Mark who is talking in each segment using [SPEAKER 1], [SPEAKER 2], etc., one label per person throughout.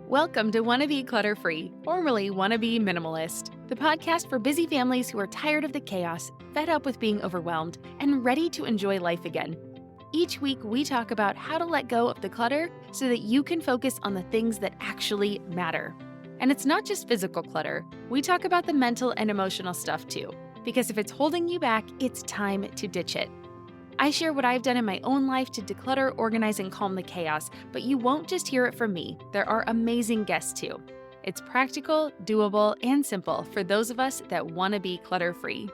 [SPEAKER 1] Welcome to Wanna Be Clutter-Free, formerly Wanna Be Minimalist, the podcast for busy families who are tired of the chaos, fed up with being overwhelmed, and ready to enjoy life again. Each week, we talk about how to let go of the clutter so that you can focus on the things that actually matter. And it's not just physical clutter. We talk about the mental and emotional stuff too, because if it's holding you back, it's time to ditch it. I share what I've done in my own life to declutter, organize, and calm the chaos, but you won't just hear it from me. There are amazing guests too. It's practical, doable, and simple for those of us that want to be clutter-free.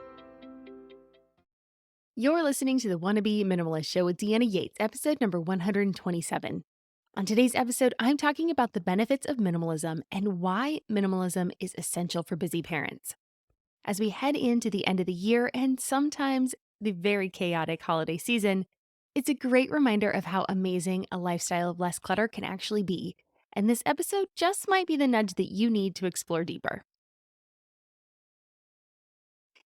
[SPEAKER 1] You're listening to the Wanna Be Minimalist Show with Deanna Yates, episode number 127. On today's episode, I'm talking about the benefits of minimalism and why minimalism is essential for busy parents. As we head into the end of the year and sometimes the very chaotic holiday season, it's a great reminder of how amazing a lifestyle of less clutter can actually be. And this episode just might be the nudge that you need to explore deeper.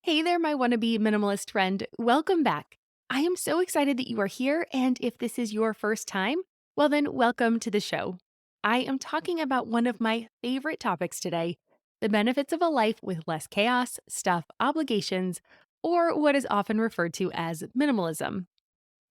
[SPEAKER 1] Hey there, my wannabe minimalist friend. Welcome back. I am so excited that you are here. And if this is your first time, well, then welcome to the show. I am talking about one of my favorite topics today: the benefits of a life with less chaos, stuff, obligations, or what is often referred to as minimalism.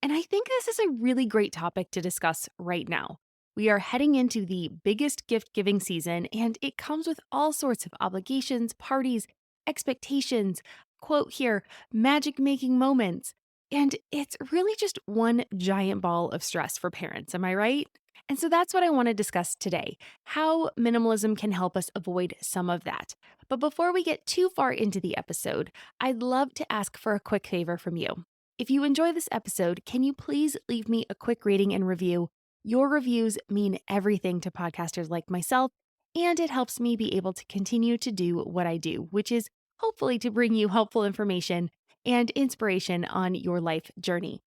[SPEAKER 1] And I think this is a really great topic to discuss right now. We are heading into the biggest gift giving season, and it comes with all sorts of obligations, parties, expectations, quote here, magic making moments. And it's really just one giant ball of stress for parents, am I right? And so that's what I want to discuss today: how minimalism can help us avoid some of that. But before we get too far into the episode, I'd love to ask for a quick favor from you. If you enjoy this episode, can you please leave me a quick rating and review? Your reviews mean everything to podcasters like myself, and it helps me be able to continue to do what I do, which is hopefully to bring you helpful information and inspiration on your life journey.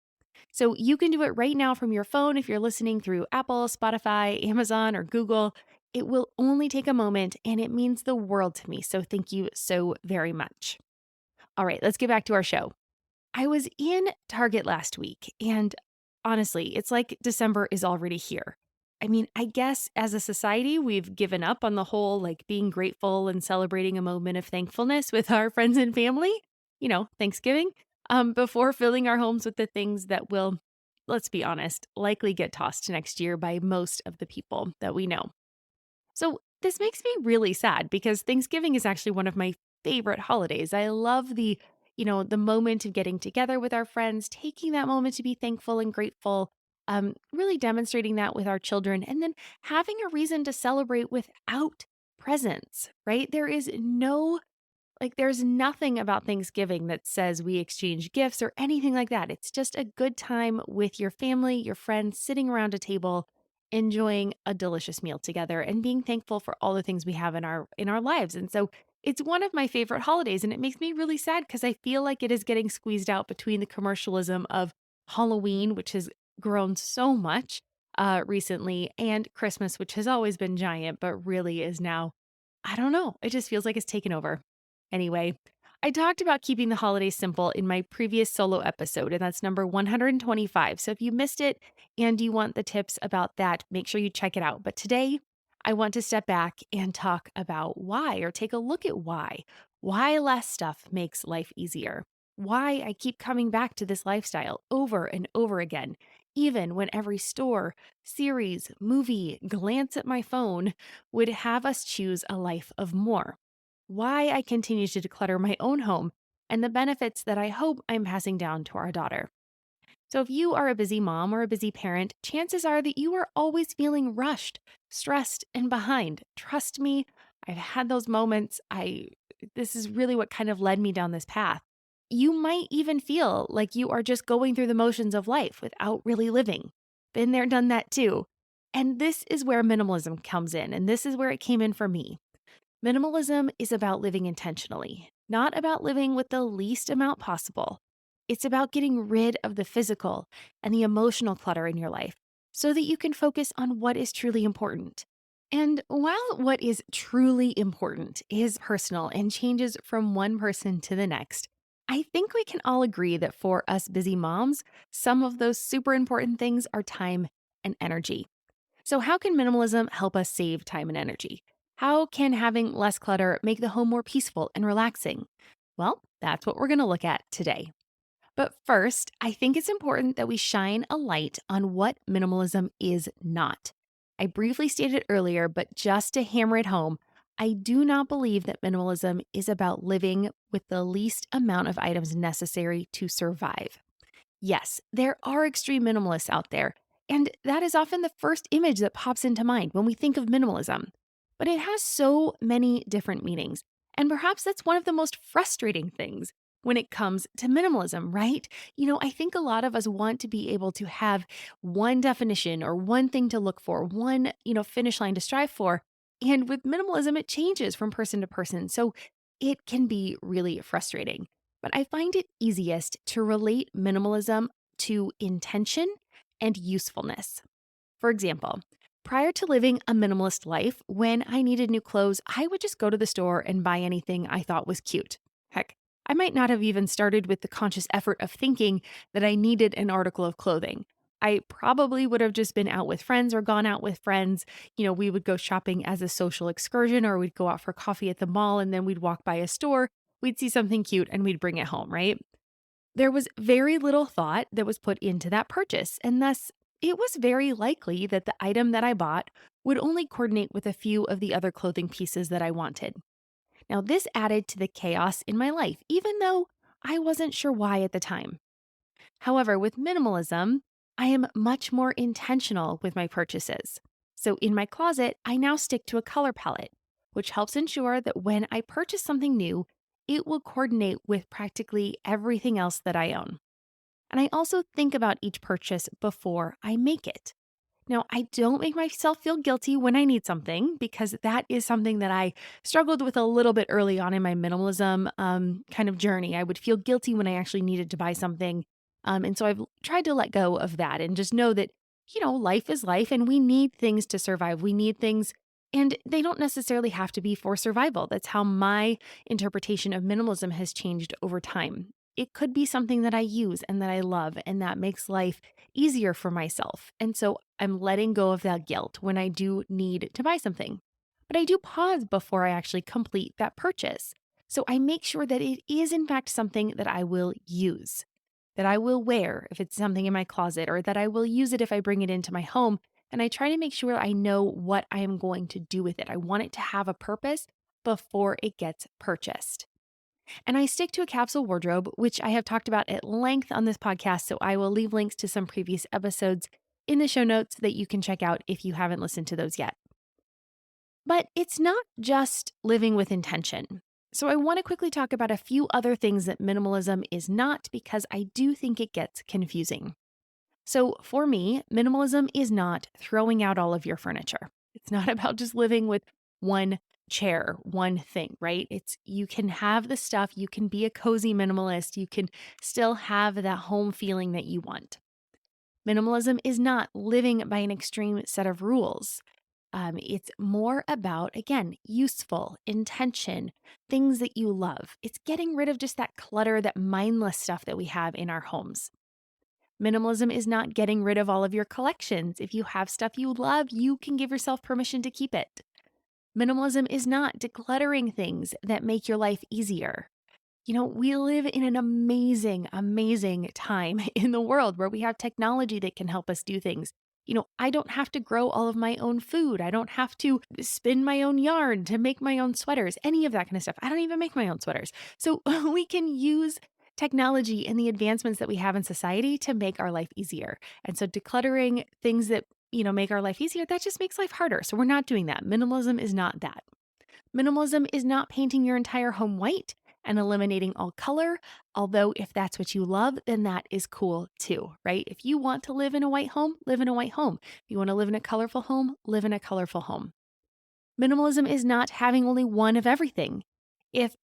[SPEAKER 1] So you can do it right now from your phone if you're listening through Apple, Spotify, Amazon, or Google. It will only take a moment, and it means the world to me. So thank you so very much. All right, let's get back to our show. I was in Target last week, and honestly, it's like December is already here. I mean, I guess as a society, we've given up on the whole being grateful and celebrating a moment of thankfulness with our friends and family, Thanksgiving, before filling our homes with the things that will, let's be honest, likely get tossed next year by most of the people that we know. So this makes me really sad because Thanksgiving is actually one of my favorite holidays. I love the moment of getting together with our friends, taking that moment to be thankful and grateful, really demonstrating that with our children, and then having a reason to celebrate without presents, right? There's nothing about Thanksgiving that says we exchange gifts or anything like that. It's just a good time with your family, your friends, sitting around a table, enjoying a delicious meal together and being thankful for all the things we have in our lives. And so it's one of my favorite holidays, and it makes me really sad because I feel like it is getting squeezed out between the commercialism of Halloween, which has grown so much recently, and Christmas, which has always been giant, but really is now, I don't know, it just feels like it's taken over. Anyway, I talked about keeping the holidays simple in my previous solo episode, and that's number 125. So if you missed it and you want the tips about that, make sure you check it out. But today, I want to step back and talk about why, or take a look at why less stuff makes life easier, why I keep coming back to this lifestyle over and over again, even when every store, series, movie, glance at my phone would have us choose a life of more, why I continue to declutter my own home, and the benefits that I hope I'm passing down to our daughter. So, if you are a busy mom or a busy parent, chances are that you are always feeling rushed, stressed, and behind. Trust me, I've had those moments. This is really what kind of led me down this path. You might even feel like you are just going through the motions of life without really living. Been there, done that too. And this is where minimalism comes in, and this is where it came in for me. Minimalism is about living intentionally, not about living with the least amount possible. It's about getting rid of the physical and the emotional clutter in your life so that you can focus on what is truly important. And while what is truly important is personal and changes from one person to the next, I think we can all agree that for us busy moms, some of those super important things are time and energy. So, how can minimalism help us save time and energy? How can having less clutter make the home more peaceful and relaxing? Well, that's what we're going to look at today. But first, I think it's important that we shine a light on what minimalism is not. I briefly stated earlier, but just to hammer it home, I do not believe that minimalism is about living with the least amount of items necessary to survive. Yes, there are extreme minimalists out there, and that is often the first image that pops into mind when we think of minimalism. But it has so many different meanings, and perhaps that's one of the most frustrating things when it comes to minimalism, right? I think a lot of us want to be able to have one definition or one thing to look for, one, finish line to strive for. And with minimalism, it changes from person to person. So it can be really frustrating. But I find it easiest to relate minimalism to intention and usefulness. For example, prior to living a minimalist life, when I needed new clothes, I would just go to the store and buy anything I thought was cute. Heck, I might not have even started with the conscious effort of thinking that I needed an article of clothing. I probably would have just been out with friends or gone out with friends. We would go shopping as a social excursion, or we'd go out for coffee at the mall and then we'd walk by a store. We'd see something cute and we'd bring it home, right? There was very little thought that was put into that purchase, and thus it was very likely that the item that I bought would only coordinate with a few of the other clothing pieces that I wanted. Now, this added to the chaos in my life, even though I wasn't sure why at the time. However, with minimalism, I am much more intentional with my purchases. So in my closet, I now stick to a color palette, which helps ensure that when I purchase something new, it will coordinate with practically everything else that I own. And I also think about each purchase before I make it. Now, I don't make myself feel guilty when I need something because that is something that I struggled with a little bit early on in my minimalism kind of journey. I would feel guilty when I actually needed to buy something. And so I've tried to let go of that and just know that, life is life and we need things to survive. We need things, and they don't necessarily have to be for survival. That's how my interpretation of minimalism has changed over time. It could be something that I use and that I love and that makes life easier for myself. And so I'm letting go of that guilt when I do need to buy something. But I do pause before I actually complete that purchase. So I make sure that it is, in fact, something that I will use, that I will wear if it's something in my closet, or that I will use it if I bring it into my home. And I try to make sure I know what I am going to do with it. I want it to have a purpose before it gets purchased. And I stick to a capsule wardrobe, which I have talked about at length on this podcast. So I will leave links to some previous episodes in the show notes that you can check out if you haven't listened to those yet. But it's not just living with intention. So I want to quickly talk about a few other things that minimalism is not, because I do think it gets confusing. So for me, minimalism is not throwing out all of your furniture. It's not about just living with one chair, one thing, right? It's you can have the stuff, you can be a cozy minimalist, you can still have that home feeling that you want. Minimalism is not living by an extreme set of rules. It's more about, again, useful intention, things that you love. It's getting rid of just that clutter, that mindless stuff that we have in our homes. Minimalism is not getting rid of all of your collections. If you have stuff you love, you can give yourself permission to keep it. Minimalism is not decluttering things that make your life easier. We live in an amazing, amazing time in the world where we have technology that can help us do things. I don't have to grow all of my own food. I don't have to spin my own yarn to make my own sweaters, any of that kind of stuff. I don't even make my own sweaters. So we can use technology and the advancements that we have in society to make our life easier. And so decluttering things that, make our life easier, that just makes life harder. So we're not doing that. Minimalism is not that. Minimalism is not painting your entire home white and eliminating all color. Although, if that's what you love, then that is cool too, right? If you want to live in a white home, live in a white home. If you want to live in a colorful home, live in a colorful home. Minimalism is not having only one of everything. If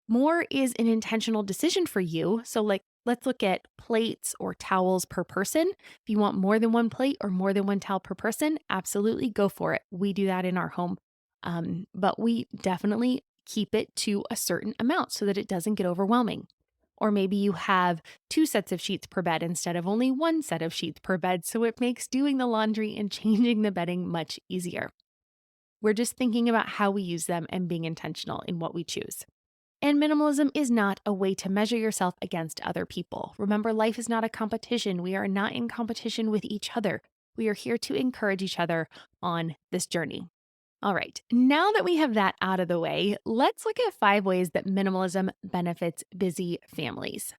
[SPEAKER 1] more is an intentional decision for you, so like let's look at plates or towels per person. If you want more than one plate or more than one towel per person, absolutely go for it. We do that in our home. But we definitely keep it to a certain amount so that it doesn't get overwhelming. Or maybe you have two sets of sheets per bed instead of only one set of sheets per bed, so it makes doing the laundry and changing the bedding much easier. We're just thinking about how we use them and being intentional in what we choose. And minimalism is not a way to measure yourself against other people. Remember, life is not a competition. We are not in competition with each other. We are here to encourage each other on this journey. All right, now that we have that out of the way, let's look at 5 ways that minimalism benefits busy families.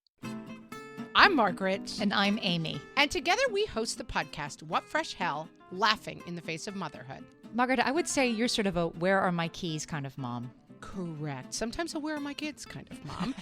[SPEAKER 2] I'm Margaret.
[SPEAKER 3] And I'm Amy.
[SPEAKER 2] And together we host the podcast, What Fresh Hell? Laughing in the Face of Motherhood.
[SPEAKER 3] Margaret, I would say you're sort of a where are my keys kind of mom.
[SPEAKER 2] Correct. Sometimes a where are my kids kind of mom.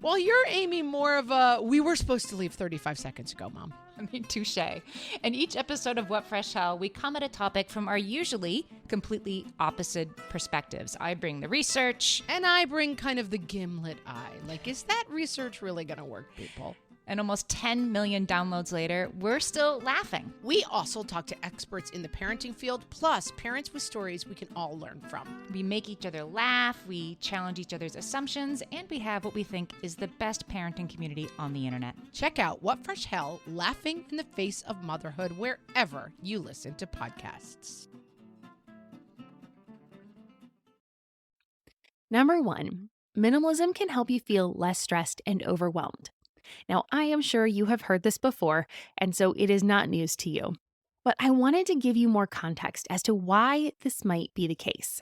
[SPEAKER 2] While you're, Amy, more of a we were supposed to leave 35 seconds ago, mom.
[SPEAKER 3] I mean, touche. In each episode of What Fresh Hell, we come at a topic from our usually completely opposite perspectives. I bring the research.
[SPEAKER 2] And I bring kind of the gimlet eye. Like, is that research really going to work, people?
[SPEAKER 3] And almost 10 million downloads later, we're still laughing.
[SPEAKER 2] We also talk to experts in the parenting field, plus parents with stories we can all learn from.
[SPEAKER 3] We make each other laugh, we challenge each other's assumptions, and we have what we think is the best parenting community on the internet.
[SPEAKER 2] Check out What Fresh Hell? Laughing in the Face of Motherhood wherever you listen to podcasts.
[SPEAKER 1] Number 1, minimalism can help you feel less stressed and overwhelmed. Now, I am sure you have heard this before, and so it is not news to you. But I wanted to give you more context as to why this might be the case.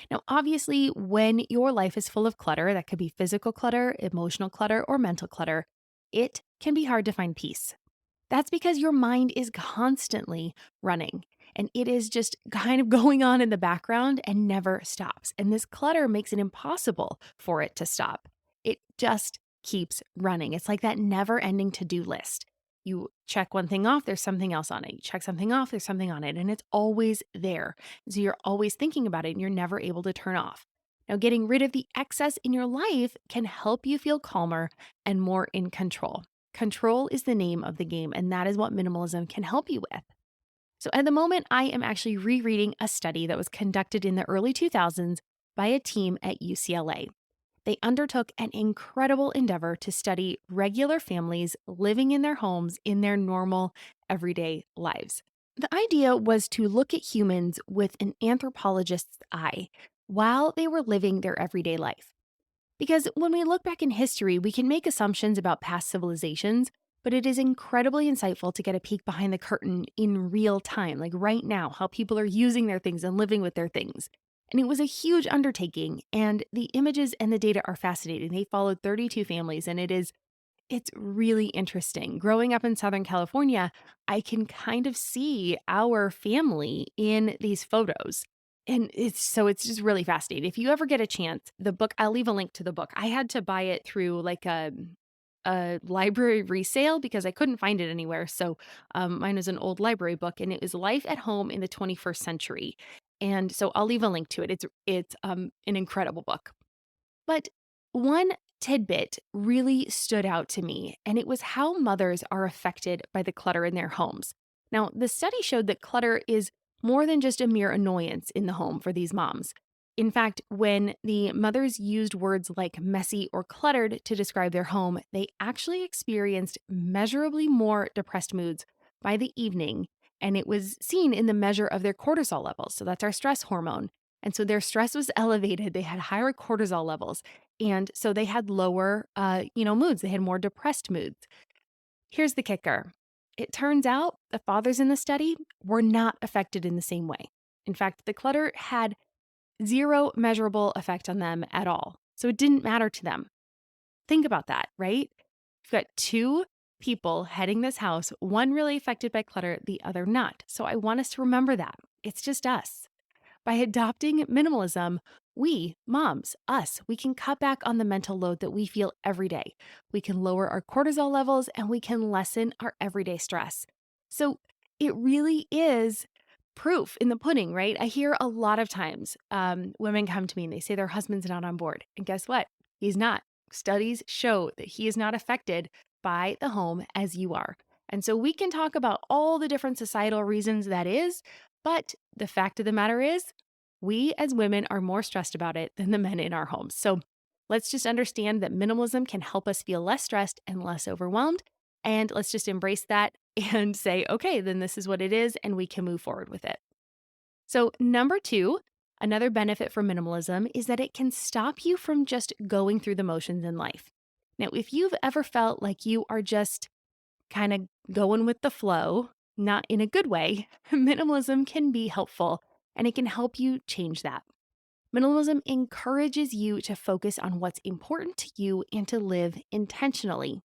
[SPEAKER 1] Now, obviously, when your life is full of clutter, that could be physical clutter, emotional clutter, or mental clutter, it can be hard to find peace. That's because your mind is constantly running, and it is just kind of going on in the background and never stops. And this clutter makes it impossible for it to stop. It just keeps running. It's like that never-ending to-do list. You check one thing off, there's something else on it. You check something off, there's something on it, and it's always there. So you're always thinking about it and you're never able to turn off. Now, getting rid of the excess in your life can help you feel calmer and more in control. Control is the name of the game, and that is what minimalism can help you with. So at the moment, I am actually rereading a study that was conducted in the early 2000s by a team at UCLA. They undertook an incredible endeavor to study regular families living in their homes in their normal, everyday lives. The idea was to look at humans with an anthropologist's eye while they were living their everyday life. Because when we look back in history, we can make assumptions about past civilizations, but it is incredibly insightful to get a peek behind the curtain in real time, like right now, how people are using their things and living with their things. And it was a huge undertaking, and the images and the data are fascinating. They followed 32 families, and it's really interesting. Growing up in Southern California, I can kind of see our family in these photos. And it's just really fascinating. If you ever get a chance, the book, I'll leave a link to the book. I had to buy it through like a library resale because I couldn't find it anywhere. So mine was an old library book, and it was Life at Home in the 21st Century. And so I'll leave a link to it. It's an incredible book. But one tidbit really stood out to me, and it was how mothers are affected by the clutter in their homes. Now, the study showed that clutter is more than just a mere annoyance in the home for these moms. In fact, when the mothers used words like messy or cluttered to describe their home, they actually experienced measurably more depressed moods by the evening. And it was seen in the measure of their cortisol levels. So that's our stress hormone. And so their stress was elevated. They had higher cortisol levels. And so they had lower, moods. They had more depressed moods. Here's the kicker. It turns out the fathers in the study were not affected in the same way. In fact, the clutter had zero measurable effect on them at all. So it didn't matter to them. Think about that, right? You've got two people heading this house, one really affected by clutter, the other not. So I want us to remember that. It's just us. By adopting minimalism, we, moms, we can cut back on the mental load that we feel every day. We can lower our cortisol levels and we can lessen our everyday stress. So it really is proof in the pudding, right? I hear a lot of times women come to me and they say their husband's not on board. And guess what? He's not. Studies show that he is not affected by the home as you are. And so we can talk about all the different societal reasons that is, but the fact of the matter is, we as women are more stressed about it than the men in our homes. So Let's just understand that minimalism can help us feel less stressed and less overwhelmed. And let's just embrace that and say, okay, then this is what it is, and we can move forward with it. So, number two, another benefit for minimalism is that it can stop you from just going through the motions in life. Now, if you've ever felt like you are just kind of going with the flow, not in a good way, minimalism can be helpful and it can help you change that. Minimalism encourages you to focus on what's important to you and to live intentionally.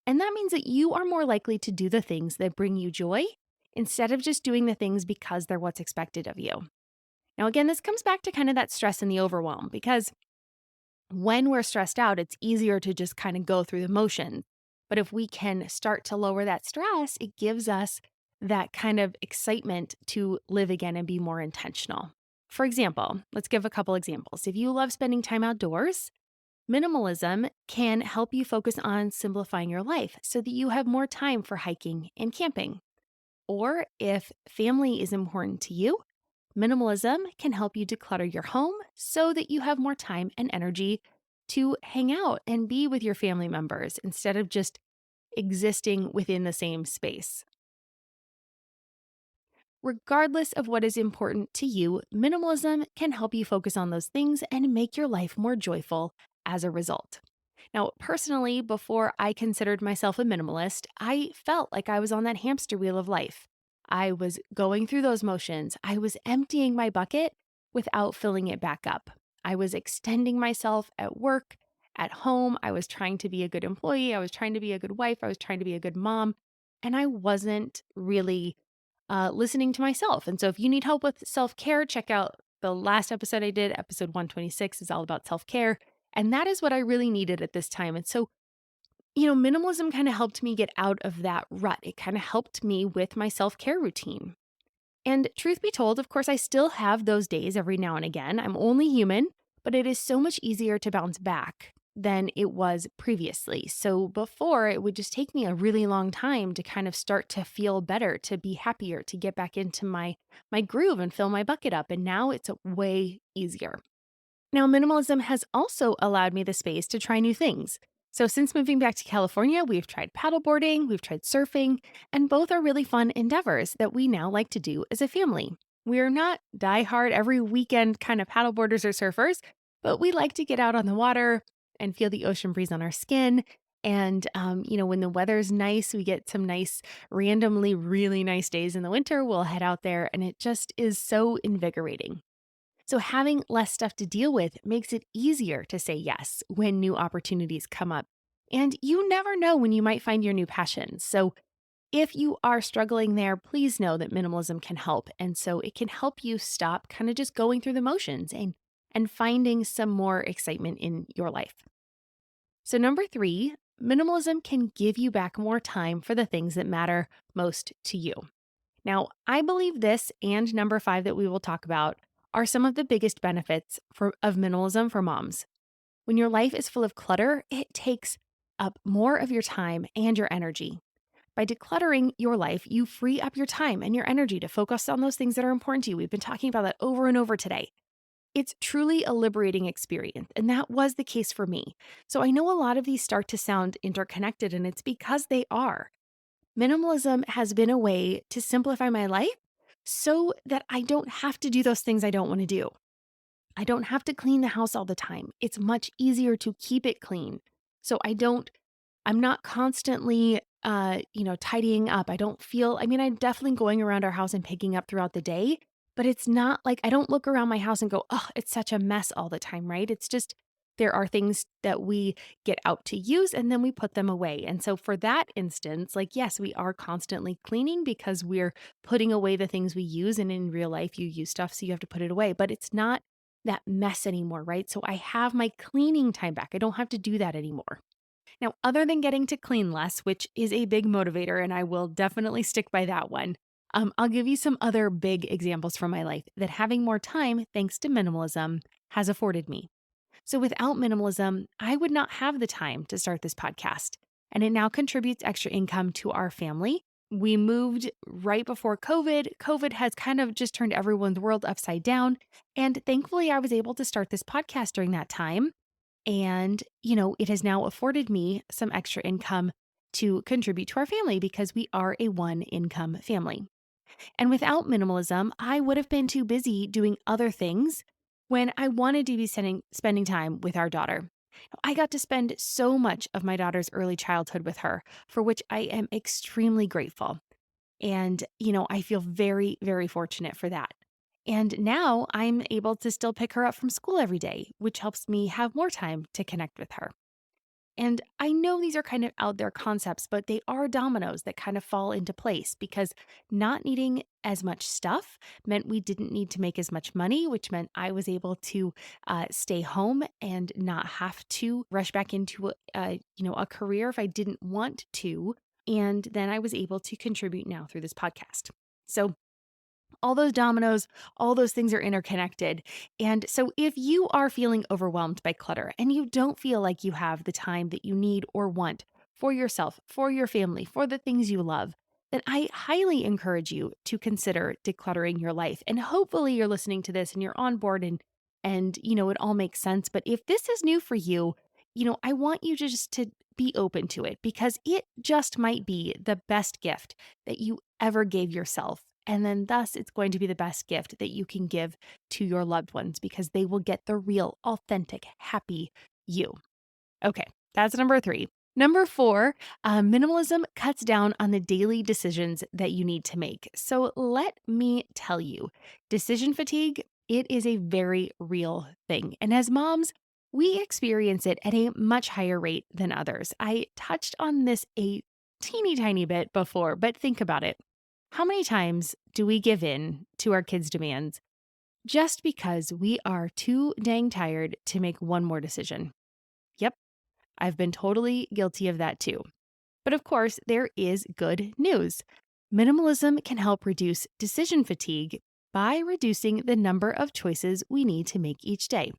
[SPEAKER 1] And that means that you are more likely to do the things that bring you joy instead of just doing the things because they're what's expected of you. Now, again, this comes back to kind of that stress and the overwhelm because when we're stressed out, it's easier to just kind of go through the motions. But if we can start to lower that stress, it gives us that kind of excitement to live again and be more intentional. For example, let's give a couple examples. If you love spending time outdoors, minimalism can help you focus on simplifying your life so that you have more time for hiking and camping. Or if family is important to you, minimalism can help you declutter your home so that you have more time and energy to hang out and be with your family members instead of just existing within the same space. Regardless of what is important to you, minimalism can help you focus on those things and make your life more joyful as a result. Now, personally, before I considered myself a minimalist, I felt like I was on that hamster wheel of life. I was going through those motions. I was emptying my bucket without filling it back up. I was extending myself at work, at home. I was trying to be a good employee. I was trying to be a good wife. I was trying to be a good mom. And I wasn't really listening to myself. And so if you need help with self care, check out the last episode I did. Episode 126 is all about self care. And that is what I really needed at this time. And so, minimalism kind of helped me get out of that rut. It kind of helped me with my self care routine. And truth be told, of course, I still have those days every now and again. I'm only human, but it is so much easier to bounce back than it was previously. So before, it would just take me a really long time to kind of start to feel better, to be happier, to get back into my groove and fill my bucket up. And now it's way easier. Now, minimalism has also allowed me the space to try new things. So, since moving back to California, we've tried paddleboarding, we've tried surfing, and both are really fun endeavors that we now like to do as a family. We're not diehard every weekend kind of paddleboarders or surfers, but we like to get out on the water and feel the ocean breeze on our skin. And, when the weather's nice, we get some nice, randomly really nice days in the winter. We'll head out there, and it just is so invigorating. So, having less stuff to deal with makes it easier to say yes when new opportunities come up. And you never know when you might find your new passion. So, if you are struggling there, please know that minimalism can help. And so, it can help you stop kind of just going through the motions and finding some more excitement in your life. So, number three, minimalism can give you back more time for the things that matter most to you. Now, I believe this and number five that we will talk about are some of the biggest benefits of minimalism for moms. When your life is full of clutter, it takes up more of your time and your energy. By decluttering your life, you free up your time and your energy to focus on those things that are important to you. We've been talking about that over and over today. It's truly a liberating experience, and that was the case for me. So I know a lot of these start to sound interconnected, and it's because they are. Minimalism has been a way to simplify my life so that I don't have to do those things I don't want to do. I don't have to clean the house all the time. It's much easier to keep it clean. So I'm not constantly, tidying up. I'm definitely going around our house and picking up throughout the day, but it's not like I don't look around my house and go, oh, it's such a mess all the time, right? It's just, there are things that we get out to use and then we put them away. And so for that instance, yes, we are constantly cleaning because we're putting away the things we use. And in real life, you use stuff, so you have to put it away, but it's not that mess anymore, right? So I have my cleaning time back. I don't have to do that anymore. Now, other than getting to clean less, which is a big motivator, and I will definitely stick by that one, I'll give you some other big examples from my life that having more time, thanks to minimalism, has afforded me. So without minimalism, I would not have the time to start this podcast, and it now contributes extra income to our family. We moved right before COVID. COVID has kind of just turned everyone's world upside down, and thankfully I was able to start this podcast during that time. And, it has now afforded me some extra income to contribute to our family because we are a one income family. And without minimalism, I would have been too busy doing other things when I wanted to be spending time with our daughter. I got to spend so much of my daughter's early childhood with her, for which I am extremely grateful. And, I feel very, very fortunate for that. And now I'm able to still pick her up from school every day, which helps me have more time to connect with her. And I know these are kind of out there concepts, but they are dominoes that kind of fall into place because not needing as much stuff meant we didn't need to make as much money, which meant I was able to stay home and not have to rush back into a career if I didn't want to. And then I was able to contribute now through this podcast. So all those dominoes, all those things are interconnected. And so if you are feeling overwhelmed by clutter and you don't feel like you have the time that you need or want for yourself, for your family, for the things you love, then I highly encourage you to consider decluttering your life. And hopefully you're listening to this and you're on board and it all makes sense. But if this is new for you, I want you to just to be open to it because it just might be the best gift that you ever gave yourself. And then, thus, it's going to be the best gift that you can give to your loved ones because they will get the real, authentic, happy you. Okay, that's number 3. Number 4, minimalism cuts down on the daily decisions that you need to make. So let me tell you, decision fatigue, it is a very real thing. And as moms, we experience it at a much higher rate than others. I touched on this a teeny tiny bit before, but think about it. How many times do we give in to our kids' demands just because we are too dang tired to make one more decision? Yep, I've been totally guilty of that too. But of course, there is good news. Minimalism can help reduce decision fatigue by reducing the number of choices we need to make each day.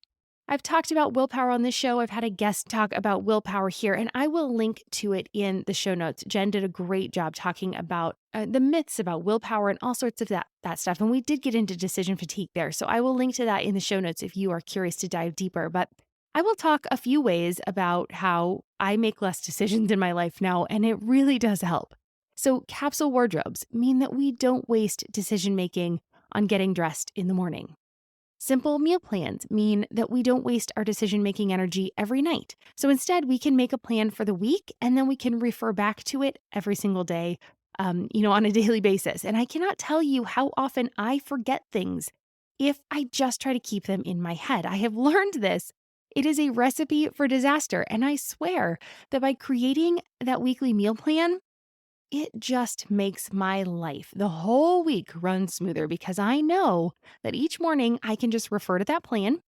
[SPEAKER 1] I've talked about willpower on this show. I've had a guest talk about willpower here, and I will link to it in the show notes. Jen did a great job talking about the myths about willpower and all sorts of that stuff. And we did get into decision fatigue there. So I will link to that in the show notes if you are curious to dive deeper. But I will talk a few ways about how I make less decisions in my life now, and it really does help. So capsule wardrobes mean that we don't waste decision making on getting dressed in the morning. Simple meal plans mean that we don't waste our decision-making energy every night. So instead, we can make a plan for the week and then we can refer back to it every single day, on a daily basis. And I cannot tell you how often I forget things if I just try to keep them in my head. I have learned this. It is a recipe for disaster. And I swear that by creating that weekly meal plan, it just makes my life, the whole week, run smoother because I know that each morning I can just refer to that plan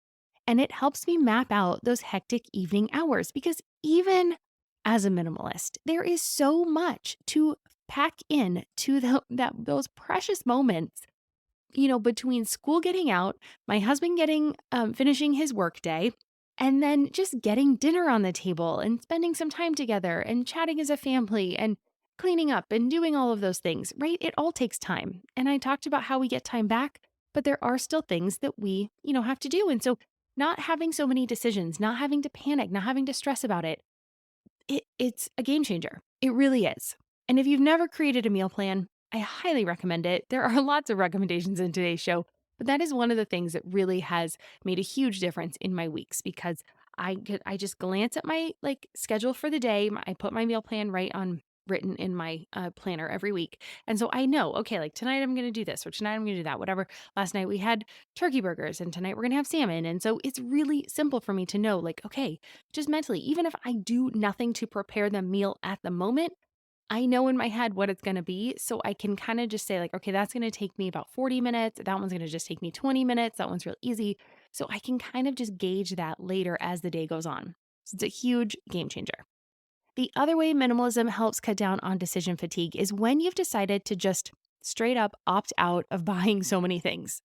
[SPEAKER 1] and it helps me map out those hectic evening hours. Because even as a minimalist, there is so much to pack in to those precious moments, between school getting out, my husband finishing his workday, and then just getting dinner on the table and spending some time together and chatting as a family and cleaning up and doing all of those things, right? It all takes time. And I talked about how we get time back, but there are still things that we, have to do. And so not having so many decisions, not having to panic, not having to stress about it's a game changer. It really is. And if you've never created a meal plan, I highly recommend it. There are lots of recommendations in today's show, but that is one of the things that really has made a huge difference in my weeks because I just glance at my schedule for the day. I put my meal plan written in my planner every week. And so I know, okay, tonight I'm going to do this or tonight I'm going to do that, whatever. Last night we had turkey burgers and tonight we're going to have salmon. And so it's really simple for me to know okay, just mentally, even if I do nothing to prepare the meal at the moment, I know in my head what it's going to be. So I can kind of just say okay, that's going to take me about 40 minutes. That one's going to just take me 20 minutes. That one's real easy. So I can kind of just gauge that later as the day goes on. So it's a huge game changer. The other way minimalism helps cut down on decision fatigue is when you've decided to just straight up opt out of buying so many things.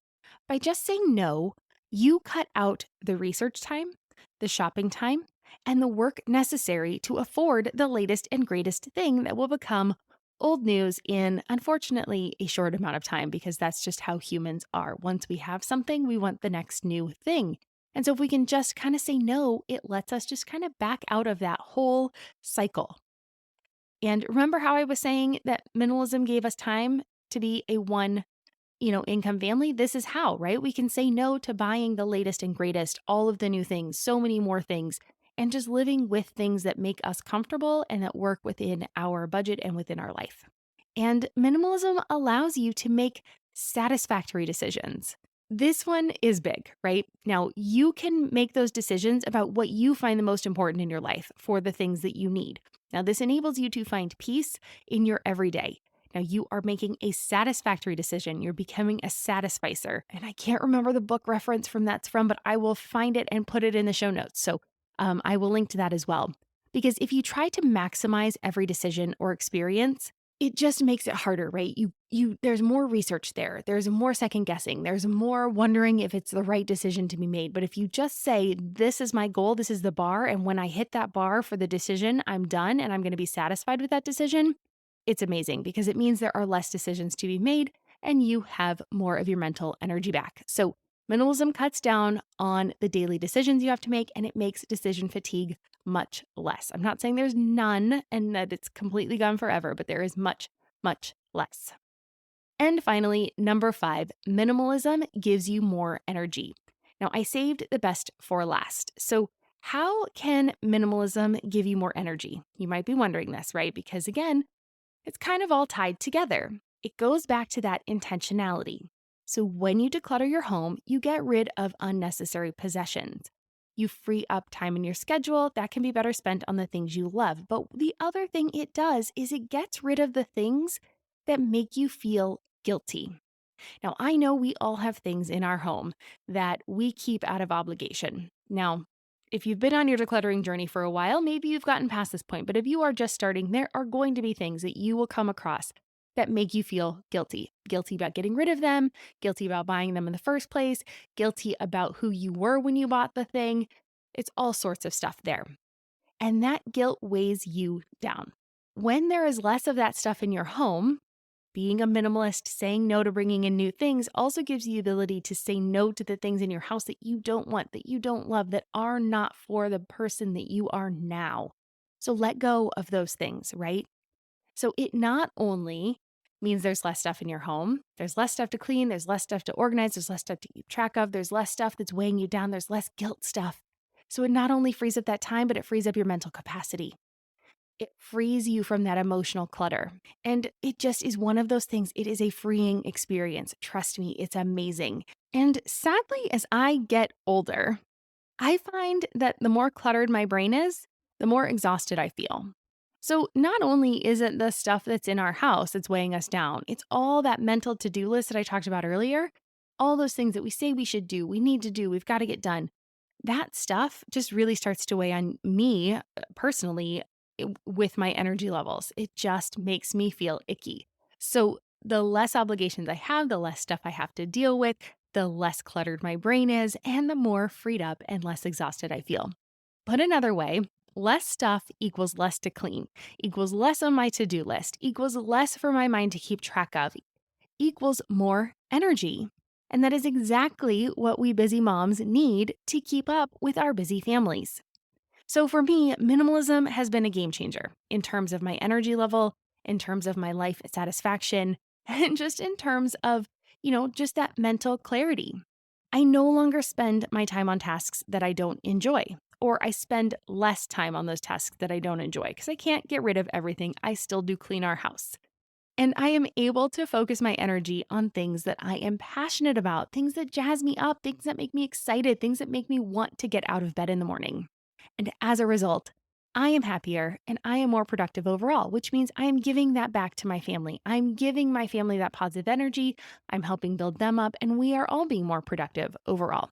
[SPEAKER 1] By just saying no, you cut out the research time, the shopping time, and the work necessary to afford the latest and greatest thing that will become old news in, unfortunately, a short amount of time because that's just how humans are. Once we have something, we want the next new thing. And so if we can just kind of say no, it lets us just kind of back out of that whole cycle. And remember how I was saying that minimalism gave us time to be a one, income family? This is how, right? We can say no to buying the latest and greatest, all of the new things, so many more things, and just living with things that make us comfortable and that work within our budget and within our life. And minimalism allows you to make satisfactory decisions. This one is big, right? Now, you can make those decisions about what you find the most important in your life for the things that you need. Now, this enables you to find peace in your everyday. Now, you are making a satisfactory decision. You're becoming a satisficer. And I can't remember the book reference from that's from, but I will find it and put it in the show notes. So I will link to that as well. Because if you try to maximize every decision or experience, it just makes it harder, right? There's more research there. There's more second guessing. There's more wondering if it's the right decision to be made. But if you just say, this is my goal, this is the bar, and when I hit that bar for the decision, I'm done and I'm going to be satisfied with that decision, it's amazing because it means there are less decisions to be made and you have more of your mental energy back. So minimalism cuts down on the daily decisions you have to make and it makes decision fatigue much less. I'm not saying there's none and that it's completely gone forever, but there is much, much less. And finally, number 5, minimalism gives you more energy. Now, I saved the best for last. So, how can minimalism give you more energy? You might be wondering this, right? Because again, it's kind of all tied together. It goes back to that intentionality. So, when you declutter your home, you get rid of unnecessary possessions. You free up time in your schedule that can be better spent on the things you love. But the other thing it does is it gets rid of the things that make you feel guilty. Now, I know we all have things in our home that we keep out of obligation. Now, if you've been on your decluttering journey for a while, maybe you've gotten past this point. But if you are just starting, there are going to be things that you will come across that make you feel guilty. Guilty about getting rid of them, guilty about buying them in the first place, guilty about who you were when you bought the thing. It's all sorts of stuff there. And that guilt weighs you down. When there is less of that stuff in your home, being a minimalist, saying no to bringing in new things also gives you the ability to say no to the things in your house that you don't want, that you don't love, that are not for the person that you are now. So let go of those things, right? So it not only means there's less stuff in your home, there's less stuff to clean, there's less stuff to organize, there's less stuff to keep track of, there's less stuff that's weighing you down, there's less guilt stuff. So it not only frees up that time, but it frees up your mental capacity. It frees you from that emotional clutter. And it just is one of those things. It is a freeing experience. Trust me, it's amazing. And sadly, as I get older, I find that the more cluttered my brain is, the more exhausted I feel. So not only is it the stuff that's in our house that's weighing us down, it's all that mental to-do list that I talked about earlier. All those things that we say we should do, we need to do, we've got to get done. That stuff just really starts to weigh on me personally with my energy levels. It just makes me feel icky. So the less obligations I have, the less stuff I have to deal with, the less cluttered my brain is, and the more freed up and less exhausted I feel. Put another way, less stuff equals less to clean, equals less on my to-do list, equals less for my mind to keep track of, equals more energy. And that is exactly what we busy moms need to keep up with our busy families. So for me, minimalism has been a game changer in terms of my energy level, in terms of my life satisfaction, and just in terms of, just that mental clarity. I no longer spend my time on tasks that I don't enjoy, or I spend less time on those tasks that I don't enjoy because I can't get rid of everything. I still do clean our house. And I am able to focus my energy on things that I am passionate about, things that jazz me up, things that make me excited, things that make me want to get out of bed in the morning. And as a result, I am happier and I am more productive overall, which means I am giving that back to my family. I'm giving my family that positive energy. I'm helping build them up, and we are all being more productive overall.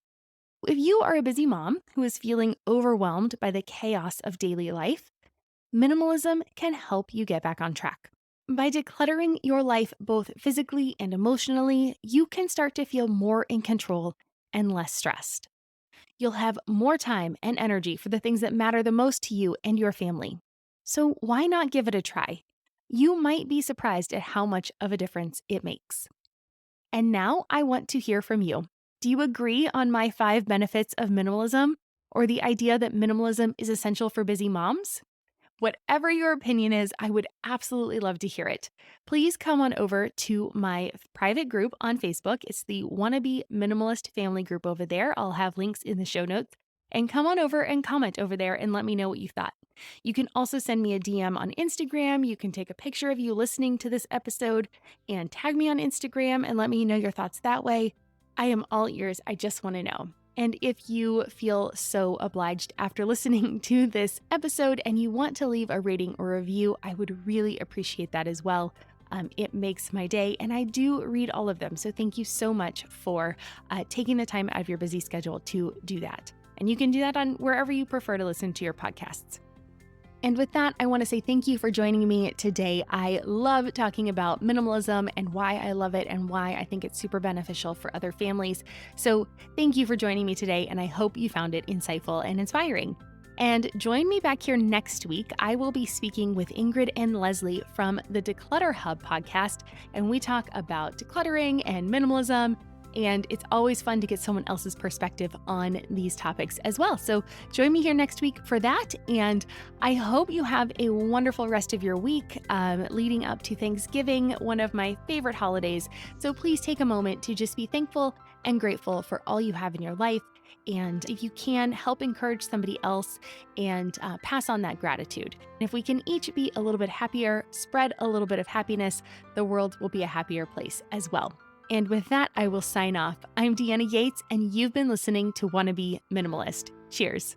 [SPEAKER 1] If you are a busy mom who is feeling overwhelmed by the chaos of daily life, minimalism can help you get back on track. By decluttering your life both physically and emotionally, you can start to feel more in control and less stressed. You'll have more time and energy for the things that matter the most to you and your family. So why not give it a try? You might be surprised at how much of a difference it makes. And now I want to hear from you. Do you agree on my 5 benefits of minimalism or the idea that minimalism is essential for busy moms? Whatever your opinion is, I would absolutely love to hear it. Please come on over to my private group on Facebook. It's the Wannabe Minimalist Family Group over there. I'll have links in the show notes. And come on over and comment over there and let me know what you thought. You can also send me a DM on Instagram. You can take a picture of you listening to this episode and tag me on Instagram and let me know your thoughts that way. I am all ears. I just want to know. And if you feel so obliged after listening to this episode and you want to leave a rating or review, I would really appreciate that as well. It makes my day, and I do read all of them. So thank you so much for taking the time out of your busy schedule to do that. And you can do that on wherever you prefer to listen to your podcasts. And with that, I want to say thank you for joining me today. I love talking about minimalism and why I love it and why I think it's super beneficial for other families. So thank you for joining me today, and I hope you found it insightful and inspiring. And join me back here next week. I will be speaking with Ingrid and Leslie from the Declutter Hub podcast, and we talk about decluttering and minimalism. And it's always fun to get someone else's perspective on these topics as well. So join me here next week for that. And I hope you have a wonderful rest of your week leading up to Thanksgiving, one of my favorite holidays. So please take a moment to just be thankful and grateful for all you have in your life. And if you can, help encourage somebody else and pass on that gratitude. And if we can each be a little bit happier, spread a little bit of happiness, the world will be a happier place as well. And with that, I will sign off. I'm Deanna Yates, and you've been listening to Wannabe Minimalist. Cheers.